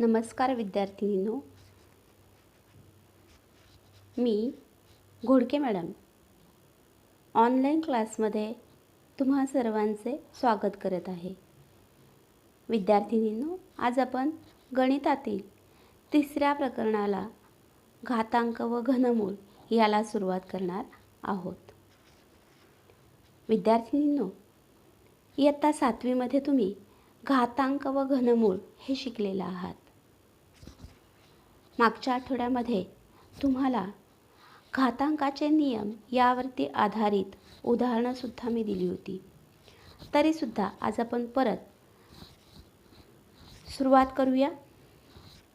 नमस्कार विद्यार्थिनींनो, मी Ghodke madam online क्लासमध्ये तुम्हा सर्वांचे स्वागत करत आहे. विद्यार्थिनींनो, आज आपण गणितातील तिसऱ्या प्रकरणाला घातांक व घनमूळ याला सुरुवात करणार आहोत. विद्यार्थिनींनो, इयत्ता 7वी मध्ये तुम्ही घातांक व घनमूळ हे शिकलेला आहात. मागच्या आठवड्यामध्ये तुम्हाला घातांकाचे नियम यावरती आधारित उदाहरणंसुद्धा मी दिली होती. तरीसुद्धा आज आपण परत सुरुवात करूया.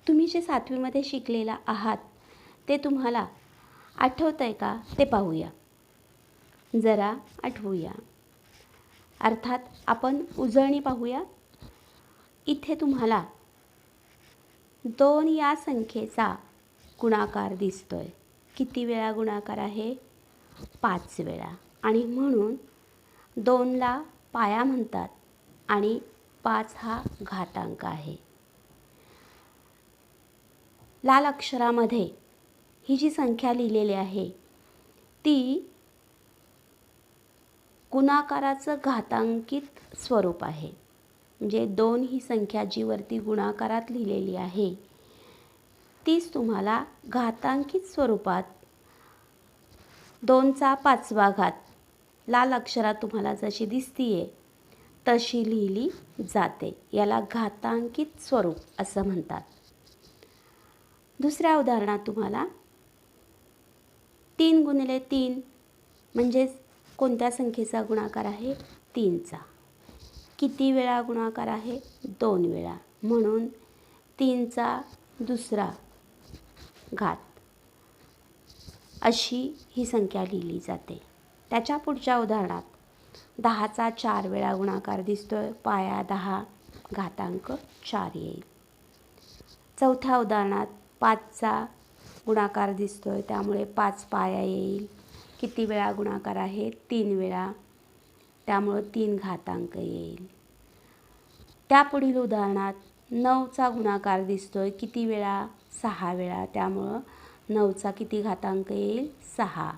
तुम्ही जे 7वी मध्ये शिकलेला आहात ते तुम्हाला आठवतं आहे का ते पाहूया. जरा आठवूया. अर्थात आपण उजळणी पाहूया. इथे तुम्हाला 2 या संख्येचा गुणाकार दिसतोय. किती वेळा गुणाकार आहे? 5 वेळा. आणि म्हणून 2ला पाया म्हणतात आणि 5 हा घातांक आहे. लाल अक्षरामध्ये ही जी संख्या लिहिलेली आहे ती गुणाकाराचं घातांकित स्वरूप आहे. म्हणजे 2 ही संख्या जी वरती गुणाकारात लिहिलेली आहे तीच तुम्हाला घातांकित स्वरूपात 2चा 5वा घात लाल अक्षरात तुम्हाला जशी दिसतीये तशी लिहिली जाते. याला घातांकित स्वरूप असं म्हणतात. दुसऱ्या उदाहरणात तुम्हाला 3 गुणिले 3 म्हणजेच कोणत्या संख्येचा गुणाकार आहे? 3चा. किती वेळा गुणाकार आहे? 2 वेळा. म्हणून 3चा दुसरा घात अशी ही संख्या लिहिली जाते. त्याच्या पुढच्या उदाहरणात 10चा 4 वेळा गुणाकार दिसतोय. पाया 10 घातांक 4 येईल. चौथ्या उदाहरणात 5चा गुणाकार दिसतोय त्यामुळे 5 पाया येईल. किती वेळा गुणाकार आहे? 3 वेळा. त्यामुळं 3 घातांक येईल. त्यापुढील उदाहरणात 9चा गुणाकार दिसतोय. किती वेळा? 6 वेळा. त्यामुळं 9चा किती घातांक येईल? 6.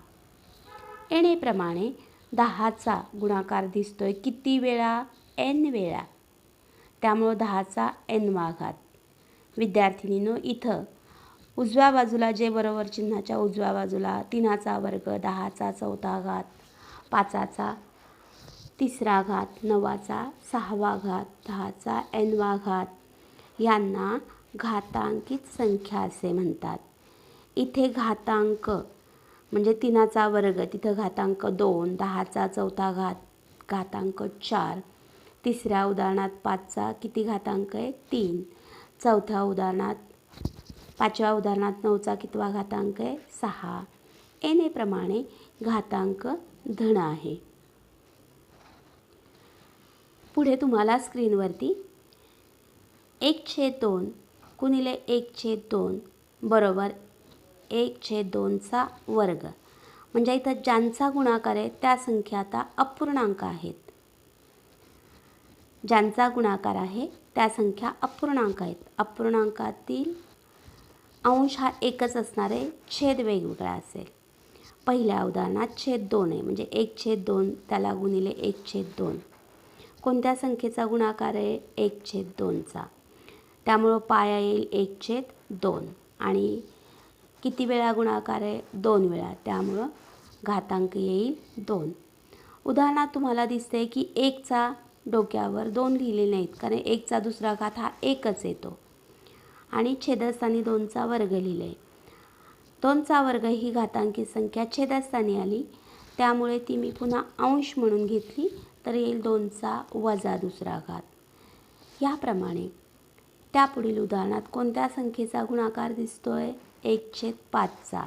येणेप्रमाणे 10चा गुणाकार दिसतोय. किती वेळा? n वेळा. त्यामुळं 10चा nवा घात. विद्यार्थिनींनो, इथं उजव्या बाजूला जे बरोबर चिन्हाच्या उजव्या बाजूला 3चा वर्ग, 10चा चौथा घात, 5चा तिसरा घात, 9चा 6वा घात, 10चा nवा घात यांना घातांकित संख्या असे म्हणतात. इथे घातांक म्हणजे 3चा वर्ग, तिथं घातांक 2, 10चा चौथा घात घातांक 4, तिसऱ्या उदाहरणात 5चा किती घातांक आहे? 3, चौथ्या उदाहरणात 5व्या उदाहरणात 9चा कितवा घातांक आहे? 6. येणेप्रमाणे घातांक धन आहे. पुढे तुम्हाला स्क्रीनवरती 1/2 गुणिले 1/2 बरोबर 1/2चा वर्ग म्हणजे इथं ज्यांचा गुणाकार आहे त्या संख्या आता अपूर्णांक आहेत. ज्यांचा गुणाकार आहे त्या संख्या अपूर्णांक आहेत. अपूर्णांकातील अंश हा एकच असणार आहे. छेद वेगवेगळा असेल. पहिल्या उदाहरणात छेद 2 आहे म्हणजे 1/2 त्याला गुणिले 1/2. कोणत्या संख्येचा गुणाकार आहे? 1/2चा. त्यामुळं पाया येईल 1/2 आणि किती वेळा गुणाकार आहे? 2 वेळा. त्यामुळं घातांक येईल 2. उदाहरणात तुम्हाला दिसते की 1चा डोक्यावर 2 लिहिले नाहीत कारण 1चा दुसरा घात हा 1च येतो आणि छेदस्थानी 2चा वर्ग लिहिले. 2चा वर्ग ही घातांकित संख्या छेदस्थानी आली त्यामुळे ती मी पुन्हा अंश म्हणून घेतली तर येईल 2चा वजा दुसरा घात. याप्रमाणे त्यापुढील उदाहरणात कोणत्या संख्येचा गुणाकार दिसतोय? 1/5चा.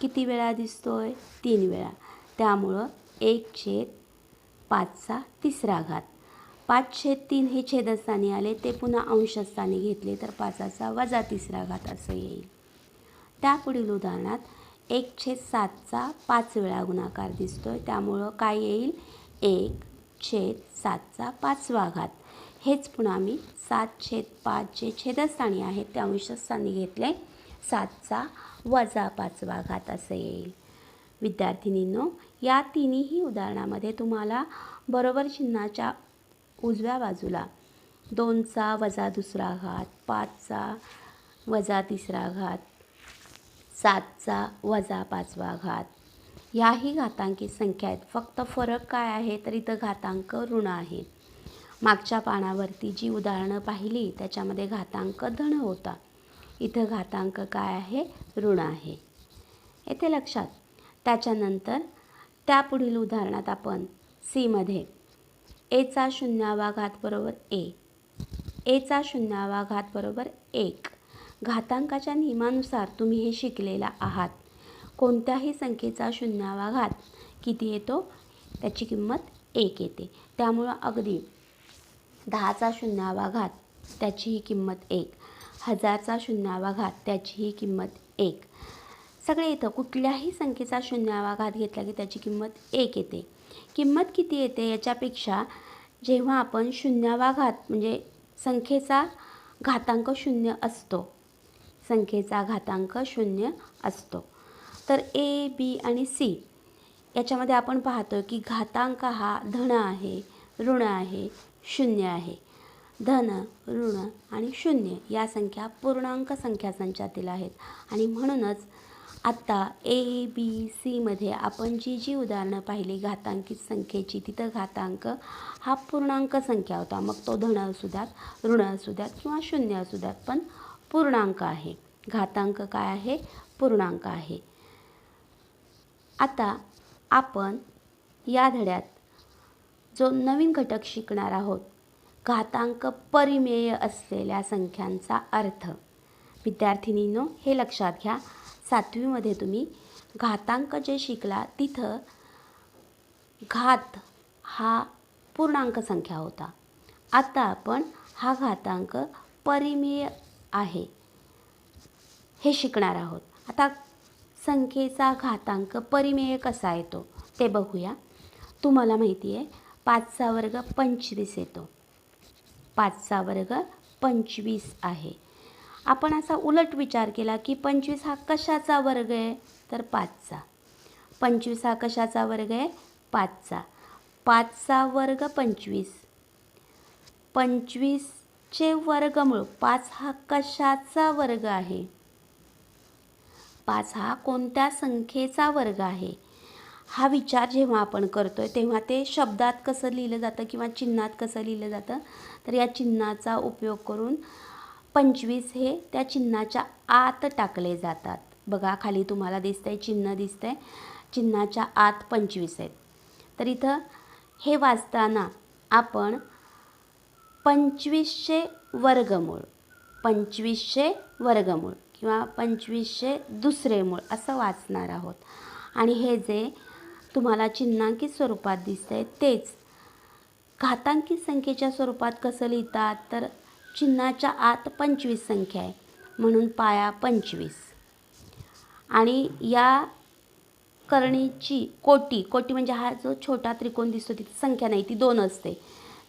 किती वेळा दिसतोय? 3 वेळा. त्यामुळं 1/5चा तिसरा घात. 5/3 हे छेदस्थानी आले ते पुन्हा अंशस्थानी घेतले तर 5चा वजा तिसरा घात असं येईल. त्यापुढील उदाहरणात 1/7चा 5 वेळा गुणाकार दिसतोय त्यामुळं काय येईल? 1/7चा 5वा घात. हेच पुन्हा मी 7/5 जे छेदस्थानी आहेत ते अंशस्थानी घेतले. 7चा वजा 5वा घात असं येईल. विद्यार्थिनींनो, या तिन्ही उदाहरणामध्ये तुम्हाला बरोबर चिन्हाच्या उजव्या बाजूला 2चा वजा 2रा घात, 5चा वजा 3रा घात, 7चा वजा 5वा घात याही घातांकी संख्या आहेत. फक्त फरक काय आहे तर इथं घातांक ऋण आहे. मागच्या पानावरती जी उदाहरणं पाहिली त्याच्यामध्ये घातांक धन होता. इथं घातांक काय आहे? ऋण आहे. येथे लक्षात. त्याच्यानंतर त्यापुढील उदाहरणात आपण सीमध्ये एचा शून्यावा घात बरोबर एचा शून्यावा घात बरोबर 1. घातांकाच्या नियमानुसार तुम्ही हे शिकलेला आहात. कोणत्याही संख्येचा शून्यावा घात किती येतो? त्याची किंमत 1 येते. त्यामुळं अगदी 10चा शून्यावा घात त्याचीही किंमत 1, 1000चा शून्यावा घात त्याचीही किंमत 1. सगळे इथं कुठल्याही संख्येचा शून्यावा घात घेतला की त्याची किंमत 1 येते. किंमत किती येते याच्यापेक्षा जेव्हा आपण शून्यावा घात म्हणजे संख्येचा घातांक 0 असतो, संख्येचा घातांक 0 असतो, तर ए, बी आणि सी याच्यामध्ये आपण पाहतो की घातांक हा धन आहे, ऋण आहे, 0 आहे. धन, ऋण आणि 0 या संख्या पूर्णांक संख्या संचातील आहेत. आणि म्हणूनच आत्ता ए, बी, सीमध्ये आपण जी उदाहरणं पाहिली घातांकित संख्येची, तिथं घातांक हा पूर्णांक संख्या होता. मग तो धन असू द्यात, ऋण असू द्यात किंवा 0 असू द्यात, पण पूर्णांक आहे. घातांक काय आहे? पूर्णांक आहे. आता आपण या धड्यात जो नवीन घटक शिकणार आहोत, घातांक परिमेय असलेल्या संख्यांचा अर्थ. विद्यार्थिनींनो, हे लक्षात घ्या. 7वीमध्ये तुम्ही घातांक जे शिकला तिथं घात हा पूर्णांक संख्या होता. आता आपण हा घातांक परिमेय आहे हे शिकणार आहोत. आता संख्येचा घातांक परिमेय कसा येतो ते बघूया. तुम्हाला माहिती आहे 5चा वर्ग 25 येतो. 5चा वर्ग 25 आहे. आपण असा उलट विचार केला की 25 हा कशाचा वर्ग आहे तर 5चा. 25 हा कशाचा वर्ग आहे? 5चा. 5चा वर्ग 25. 25चे वर्गमूळ 5 हा कशाचा वर्ग आहे? 5 हा कोणत्या संख्येचा वर्ग आहे? हा विचार जेव्हा आपण करतोय तेव्हा ते शब्दात कसं लिहिलं जातं किंवा चिन्हात कसं लिहिलं जातं तर या चिन्हाचा उपयोग करून 25 हे त्या चिन्हाच्या आत टाकले जातात. बघा खाली तुम्हाला दिसतंय चिन्ह दिसतंय, चिन्हाच्या आत 25 आहेत. तर इथं हे वाचताना आपण 25चे वर्गमूळ, 25चे वर्गमूळ किंवा 25चे दुसरे मूळ असं वाचणार आहोत. आणि हे जे तुम्हाला चिन्हांकित स्वरूपात दिसतंय तेच घातांकित संख्येच्या स्वरूपात कसं लिहितात तर चिन्हाच्या आत 25 संख्या आहे म्हणून पाया 25. आणि या करणीची कोटी म्हणजे हा जो छोटा त्रिकोण दिसतो तिथे संख्या नाही, ती 2 असते.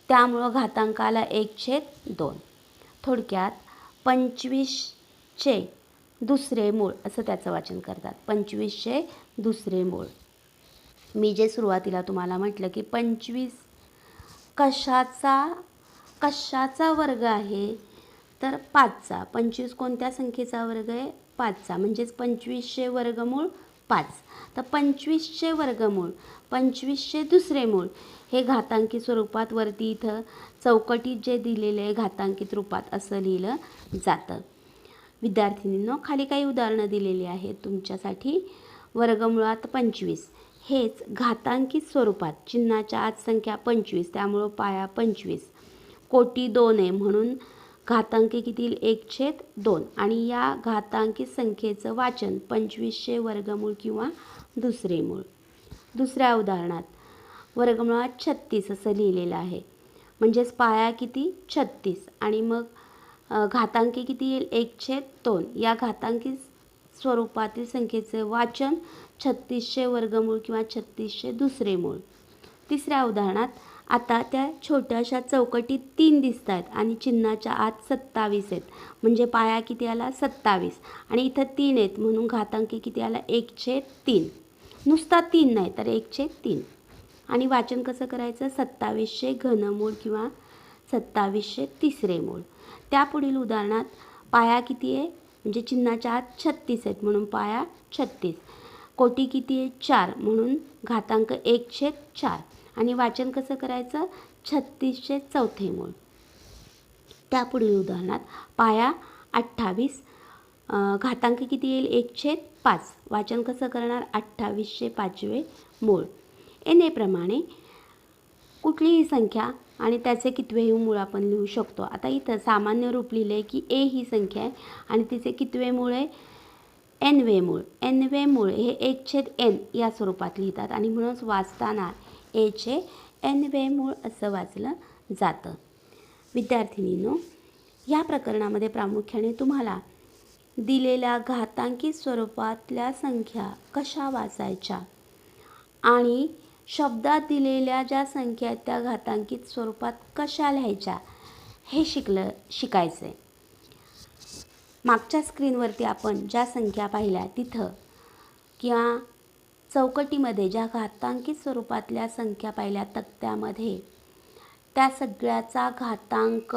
त्यामुळं घातांकाला 1/2. थोडक्यात 25चे दुसरे मूळ असं त्याचं वाचन करतात. 25चे दुसरे मूळ. मी जे सुरुवातीला तुम्हाला म्हटलं की 25 कशाचा वर्ग आहे तर 5चा. 25 कोणत्या संख्येचा वर्ग आहे? 5चा. म्हणजेच 25चे वर्गमूळ 5. तर 25चे वर्गमूळ, 25चे दुसरे मूळ हे घातांकित स्वरूपात वरती इथं चौकटीत जे दिलेले आहे घातांकित रूपात असं लिहिलं जातं. विद्यार्थिनींनो, खाली काही उदाहरणं दिलेली आहेत तुमच्यासाठी. वर्गमुळात 25 हेच घातांकित स्वरूपात, चिन्हाच्या आत संख्या 25 त्यामुळं पाया 25. कोटी 2 आहे म्हणून घातांकी किती येईल? 1/2. आणि या घातांकित संख्येचं वाचन 25चे वर्गमूळ किंवा दुसरे मूळ. दुसऱ्या उदाहरणात वर्गमुळात 36 असं लिहिलेलं आहे. म्हणजेच पाया किती? 36. आणि मग घातांकी किती येईल? 1/2. या घातांकित स्वरूपातील संख्येचे वाचन 36चे वर्गमूळ किंवा 36चे दुसरे मूळ. तिसऱ्या उदाहरणात आता त्या छोट्याशा चौकटीत 3 दिसत आहेत आणि चिन्हाच्या आत 27 आहेत, म्हणजे पाया किती आला 27 आणि इथं 3 आहेत म्हणून घातांकी किती आला 1/3. नुसता 3 नाही तर 1/3. आणि वाचन कसं करायचं 27चे घनमूळ किंवा 27चे तिसरे मूळ. त्यापुढील उदाहरणात पाया किती आहे म्हणजे चिन्हाच्या आत 36 आहेत म्हणून पाया 36. कोटी किती आहे 4 म्हणून घातांक 1/4 आणि वाचन कसं करायचं 36चे चौथे मूळ. त्यापुढील उदाहरणात पाया 28 घातांक किती येईल 1/5 वाचन कसं करणार 28चे पाचवे मूळ. येणेप्रमाणे कुठलीही संख्या आणि त्याचे कितवेही मूळ आपण लिहू शकतो. आता इथं सामान्य रूप लिहिले आहे की ए ही संख्या आहे आणि तिचे कितवे मूळ आहे n वे मूळ. n वे मूळ हे 1/n या स्वरूपात लिहितात आणि म्हणूनच वाचताना एचे n वे मूळ असं वाचलं जातं. विद्यार्थिनींनो, या प्रकरणामध्ये प्रामुख्याने तुम्हाला दिलेल्या घातांकी स्वरूपातल्या संख्या कशा वाचायच्या आणि शब्दात दिलेल्या ज्या संख्या आहेत त्या घातांकित स्वरूपात कशा लिहायच्या हे शिकायचं आहे. मागच्या स्क्रीनवरती आपण ज्या संख्या पाहिल्या तिथं किंवा चौकटीमध्ये ज्या घातांकित स्वरूपातल्या संख्या पाहिल्या तक्त्यामध्ये त्या सगळ्याचा घातांक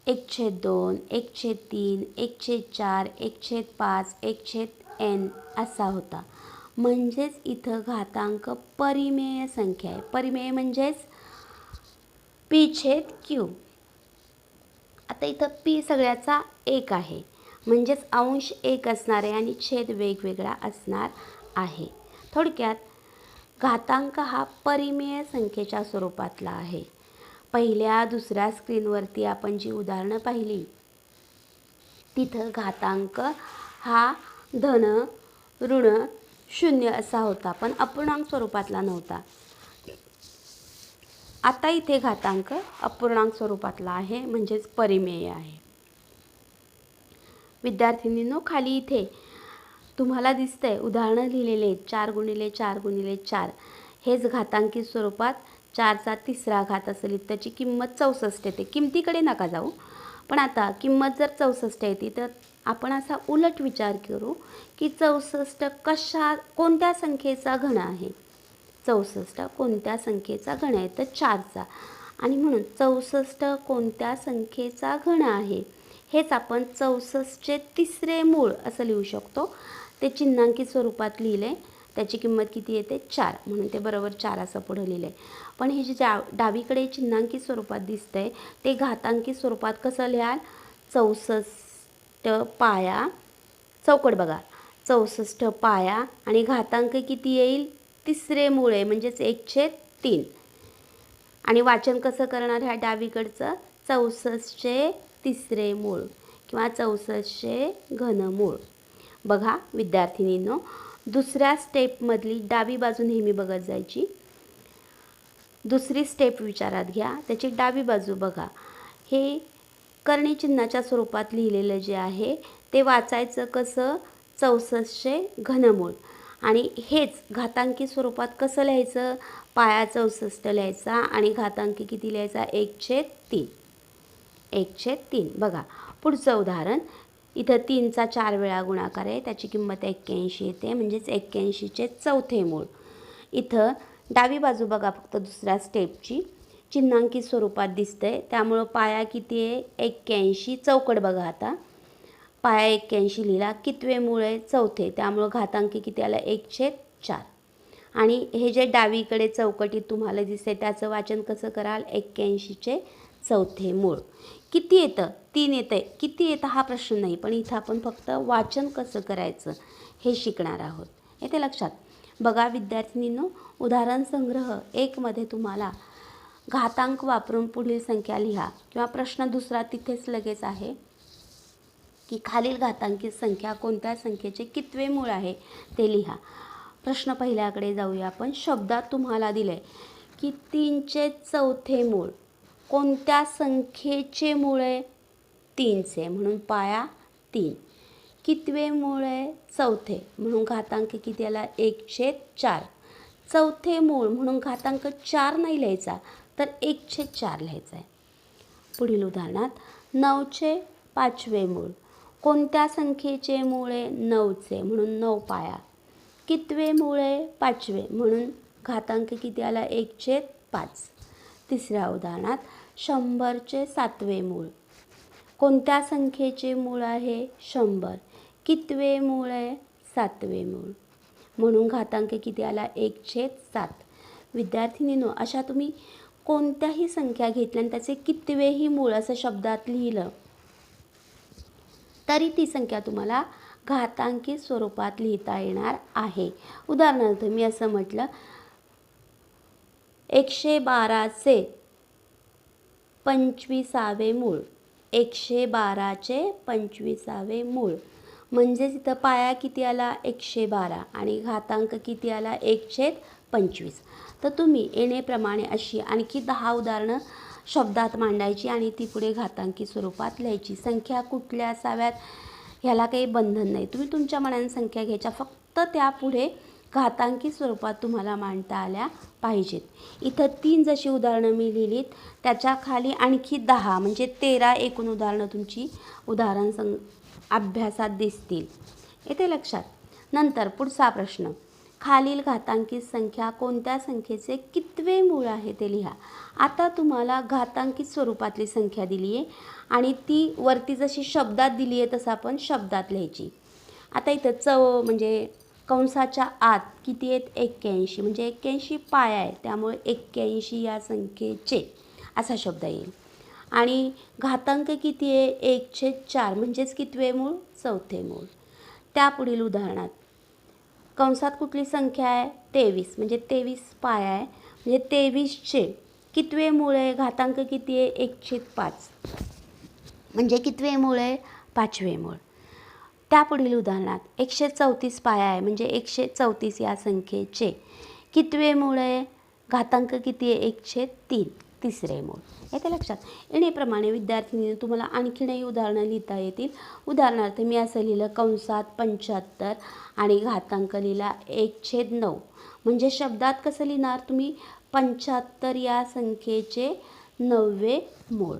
1/2, 1/3, 1/4, 1/5, 1/n असा होता. म्हणजेच इथं घातांक परिमेय संख्या आहे. परिमेय म्हणजेच p/q. आता इथं p सगळ्याचा 1 आहे म्हणजेच अंश 1 असणार आहे आणि छेद वेगवेगळा असणार आहे. थोडक्यात घातांक हा परिमेय संख्येच्या स्वरूपातला आहे. पहिल्या दुसऱ्या स्क्रीनवरती आपण जी उदाहरणं पाहिली तिथं घातांक हा धन ऋण 0 असा होता पण अपूर्णांक स्वरूपातला नव्हता. आता इथे घातांक अपूर्णांक स्वरूपातला आहे म्हणजेच परिमेय आहे. विद्यार्थिनींनो, खाली इथे तुम्हाला दिसतंय उदाहरणं लिहिलेले 4x4x4 हेच घातांकी स्वरूपात 4चा तिसरा घात असेल त्याची किंमत 64 येते. किमतीकडे नका जाऊ, पण आता किंमत जर 64 येते तर आपण असा उलट विचार करू की 64 कोणत्या संख्येचा घन आहे. 64 कोणत्या संख्येचा घन आहे तर 4चा आणि म्हणून 64 कोणत्या संख्येचा घन आहे हेच आपण 64चे तिसरे मूळ असं लिहू शकतो. ते चिन्हांकित स्वरूपात लिहिले त्याची किंमत किती येते 4 म्हणून ते बरोबर 4 असं पुढे लिहिले. पण हे जे डावीकडे चिन्हांकित स्वरूपात दिसतंय ते घातांकित स्वरूपात कसं लिहाल 64 पाया चौकट बघा 64 पाया आणि घातांक किती येईल तिसरे मूळ आहे म्हणजेच 1/3 आणि वाचन कसं करणार ह्या डावीकडचं 64चे तिसरे मूळ किंवा 64चे घनमूळ. बघा विद्यार्थिनींनो, दुसऱ्या स्टेपमधली डावी बाजू नेहमी बघत जायची. दुसरी स्टेप विचारात घ्या, त्याची डावी बाजू बघा. हे करणी चिन्हाच्या स्वरूपात लिहिलेलं जे आहे ते वाचायचं कसं 64चे घनमूळ आणि हेच घातांकी स्वरूपात कसं लिहायचं पाया 64 लिहायचा आणि घातांकी किती लिहायचा 1/3. 1/3. बघा पुढचं उदाहरण. इथं 3चा 4 वेळा गुणाकार आहे त्याची किंमत 81 येते म्हणजेच 81चे चौथे मूळ. इथं डावी बाजू बघा फक्त दुसऱ्या स्टेपची चिन्हांकित स्वरूपात दिसतंय त्यामुळं पाया किती आहे 81 चौकट बघा. आता पाया 81 लिहिला कितवे मूळ आहे चौथे त्यामुळं घातांकी किती आला 1/4 आणि हे जे डावीकडे चौकटीत तुम्हाला दिसतंय त्याचं वाचन कसं कराल 81चे चौथे मूळ. किती येतं 3 येतं आहे. किती येतं हा प्रश्न नाही पण इथं आपण फक्त वाचन कसं करायचं हे शिकणार आहोत. येते लक्षात. बघा विद्यार्थिनींनो, उदाहरण संग्रह 1 मध्ये तुम्हाला घातांक वापरून पुढील संख्या लिहा किंवा प्रश्न दुसरा तिथेच लगेच आहे की खालील घातांकित संख्या कोणत्या संख्येचे कितवे मूळ आहे ते लिहा. प्रश्न पहिल्याकडे जाऊया आपण. शब्दात तुम्हाला दिले की 3चे चौथे मूळ कोणत्या संख्येचे मूळ आहे 3चे म्हणून पाया 3. कितवे मूळ आहे चौथे म्हणून घातांक किती आला 1/4. चौथे मूळ म्हणून घातांक 4 नाही लिहायचा, तर 1/4 लिहायचा आहे. पुढील उदाहरणात 9चे 5वे मूळ. कोणत्या संख्येचे मूळ आहे? 9चे म्हणून 9 पाया. कितवे मूळ आहे? 5वे म्हणून घातांक किती आला? 1/5. तिसऱ्या उदाहरणात 100चे 7वे मूळ. कोणत्या संख्येचे मूळ आहे? 100. कितवे मूळ आहे? 7वे मूळ म्हणून घातांक किती आला? 1/7. विद्यार्थिनींनो, अशा तुम्ही कोणत्याही संख्या घेतल्या आणि त्याचे कितवेही मूळ असं शब्दात लिहिलं तरी ती संख्या तुम्हाला घातांकी स्वरूपात लिहिता येणार आहे. उदाहरणार्थ मी असं म्हटलं 112चे 25वे मूळ. 112चे 25वे मूळ म्हणजेच इथं पाया किती आला? 112 आणि घातांक किती आला? 1/25. तर तुम्ही येणेप्रमाणे अशी आणखी 10 उदाहरणं शब्दात मांडायची आणि ती पुढे घातांकी स्वरूपात लिहायची. संख्या कुठल्या असाव्यात ह्याला काही बंधन नाही, तुम्ही तुमच्या मनाने संख्या घ्यायच्या, फक्त त्यापुढे घातांकी स्वरूपात तुम्हाला मांडता आल्या पाहिजेत. इथं 3 जशी उदाहरणं मी लिहिलीत त्याच्या खाली आणखी 10 म्हणजे 13 एकूण उदाहरणं तुमची उदाहरण अभ्यासात दिसतील. येते लक्षात. नंतर पुढचा प्रश्न, खालील घातांकित संख्या कोणत्या संख्येचे कितवे मूळ आहे ते लिहा. आता तुम्हाला घातांकित स्वरूपातली संख्या दिली आहे आणि ती वरती जशी शब्दात दिली आहे तसं आपण शब्दात लिहायची. आता इथं म्हणजे कंसाच्या आत किती आहेत? 81 म्हणजे 81 पाया आहे, त्यामुळे 81 या संख्येचे असा शब्द येईल. आणि घातांक किती आहे? 1/4 म्हणजेच कितवे मूळ? चौथे मूळ. त्यापुढील उदाहरणात कंसात कुठली संख्या आहे? 23 म्हणजे 23 पाया आहे, म्हणजे 23चे कितवे मूळ आहे? घातांक किती आहे? 1/5 म्हणजे कितवे मूळ आहे? 5वे मूळ. त्यापुढील उदाहरणात 134 पाया आहे, म्हणजे 134 या संख्येचे कितवे मूळ आहे? घातांक किती आहे? 1/3 तिसरे मूळ. येते लक्षात. येण्याप्रमाणे विद्यार्थिनींनी तुम्हाला आणखीनही उदाहरणं लिहिता येतील. उदाहरणार्थ मी असं लिहिलं कंसात 75 आणि घातांक लिहिला 1/9 म्हणजे शब्दात कसं लिहिणार तुम्ही? 75 या संख्येचे 9वे मूळ.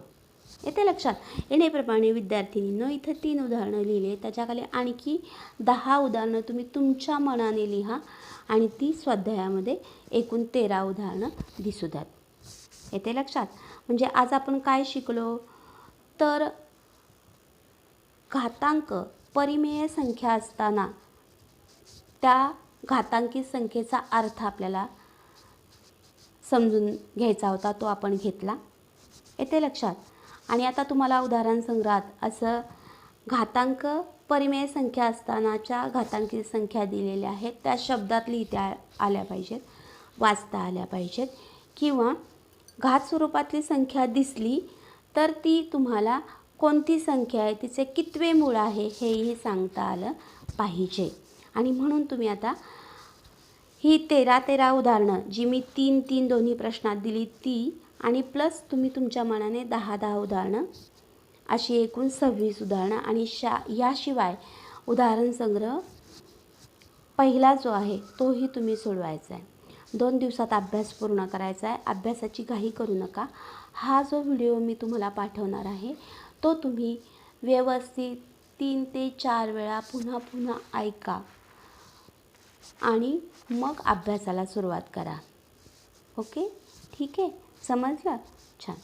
येते लक्षात. येण्याप्रमाणे विद्यार्थिनींनो इथं 3 उदाहरणं लिहिले, त्याच्याखाली आणखी 10 उदाहरणं तुम्ही तुमच्या मनाने लिहा आणि ती स्वाध्यायामध्ये एकूण 13 उदाहरणं दिसू द्यात. येते लक्षात. म्हणजे आज आपण काय शिकलो? तर घातांक परिमेय संख्या असताना त्या घातांकित संख्येचा अर्थ आपल्याला समजून घ्यायचा होता, तो आपण घेतला. येते लक्षात. आणि आता तुम्हाला उदाहरण संग्रहात असं घातांक परिमेय संख्या असतानाच्या घातांकित संख्या दिलेल्या आहेत, त्या शब्दात लिहिता आल्या पाहिजेत, वाचता आल्या पाहिजेत. किंवा घात स्वरूपातली संख्या दिसली तर ती तुम्हाला कोणती संख्या आहे, तिचे कितवे मूळ आहे हेही सांगता आलं पाहिजे. आणि म्हणून तुम्ही आता ही 13 उदाहरणं जी मी 3 दोन्ही प्रश्नात दिली ती आणि प्लस तुम्ही तुमच्या मनाने 10 उदाहरणं अशी एकूण 26 उदाहरणं आणि याशिवाय उदाहरण संग्रह पहिला जो आहे तोही तुम्ही सोडवायचा आहे. 2 दिवसात अभ्यास पूर्ण करायचा आहे. अभ्यासाची घाई करू नका. हा जो व्हिडिओ मी तुम्हाला पाठवणार आहे तो तुम्ही व्यवस्थित 3 ते 4 वेळा पुन्हा ऐका आणि मग अभ्यासाला सुरुवात करा. ओके, ठीक आहे, समजलं? छान.